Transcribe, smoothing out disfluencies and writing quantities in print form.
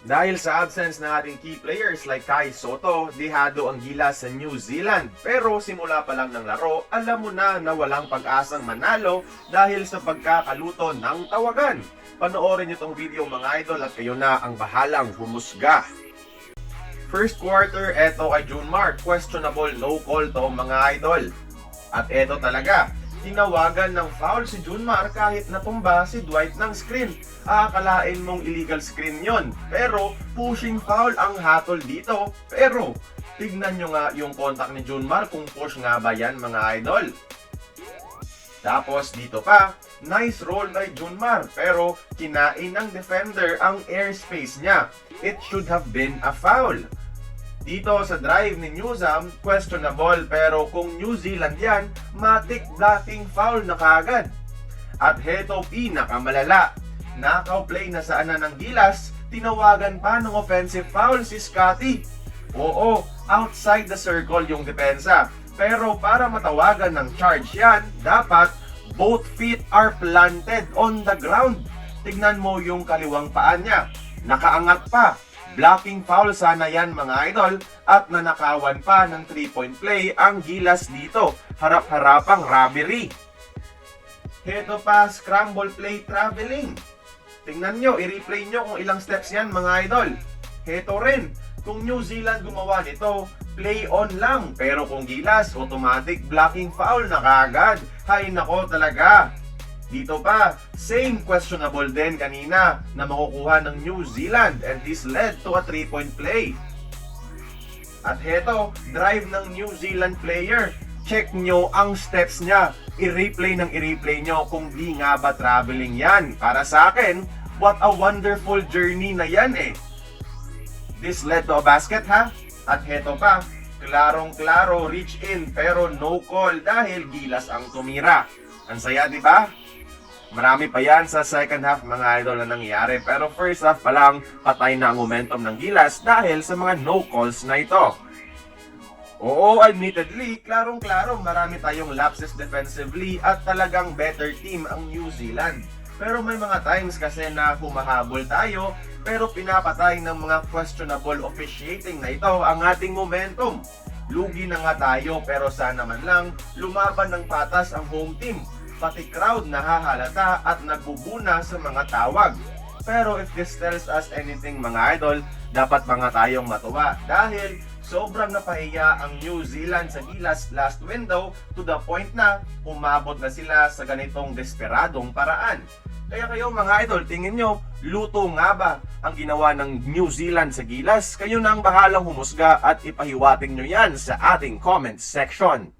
Dahil sa absence ng ating key players like Kai Sotto, dehado ang Gilas sa New Zealand. Pero simula pa lang ng laro, alam mo na walang pag-asang manalo dahil sa pagkakaluto ng tawagan. Panoorin niyo tong video mga idol at kayo na ang bahalang humusga. First quarter, eto kay Junmar, questionable no call to mga idol. At eto talaga, tinawagan ng foul si Junmar kahit natumba si Dwight ng screen. Akalain mong illegal screen yon, pero pushing foul ang hatol dito. Pero tignan nyo nga yung contact ni Junmar kung push nga ba yan mga idol. Tapos dito pa, nice roll by Junmar pero kinain ng defender ang airspace niya. It should have been a foul. Dito sa drive ni Newsam, questionable pero kung New Zealand yan, matik blocking foul na kagad. At heto pinakamalala, knockout play na saan na ng Gilas, tinawagan pa ng offensive foul si Scotty. Oo, outside the circle yung depensa. Pero para matawagan ng charge yan, dapat both feet are planted on the ground. Tignan mo yung kaliwang paa niya, nakaangat pa. Blocking foul sana yan mga idol at nanakawan pa ng 3-point play ang Gilas dito. Harap-harapang robbery. Heto pa, scramble play traveling. Tingnan nyo, i-replay nyo kung ilang steps yan mga idol. Heto rin, kung New Zealand gumawa nito, play on lang. Pero kung Gilas, automatic blocking foul na kagad. Hay nako talaga. Dito pa, same questionable din kanina na makukuha ng New Zealand and this led to a 3-point play. At heto, drive ng New Zealand player. Check nyo ang steps niya. I-replay nyo kung di nga ba traveling yan. Para sa akin, what a wonderful journey na yan eh. This led to a basket ha? At heto pa, klarong-klaro reach in pero no call dahil Gilas ang tumira. Ang saya di ba? Marami pa yan sa second half mga idol na nangyayari pero first half pa lang patay na ang momentum ng Gilas dahil sa mga no calls na ito. Oo, admittedly, klarong-klaro marami tayong lapses defensively at talagang better team ang New Zealand. Pero may mga times kasi na humahabol tayo pero pinapatay ng mga questionable officiating na ito ang ating momentum. Lugi na nga tayo pero sana man lang lumaban ng patas ang home team. Pati crowd nahahalata at nagbubuna sa mga tawag. Pero if this tells us anything mga idol, dapat mga tayong matuwa dahil sobrang napahiya ang New Zealand sa Gilas last window to the point na umabot na sila sa ganitong desperadong paraan. Kaya kayo mga idol, tingin nyo, luto nga ba ang ginawa ng New Zealand sa Gilas? Kayo na ang bahalang humusga at ipahiwating nyo yan sa ating comment section.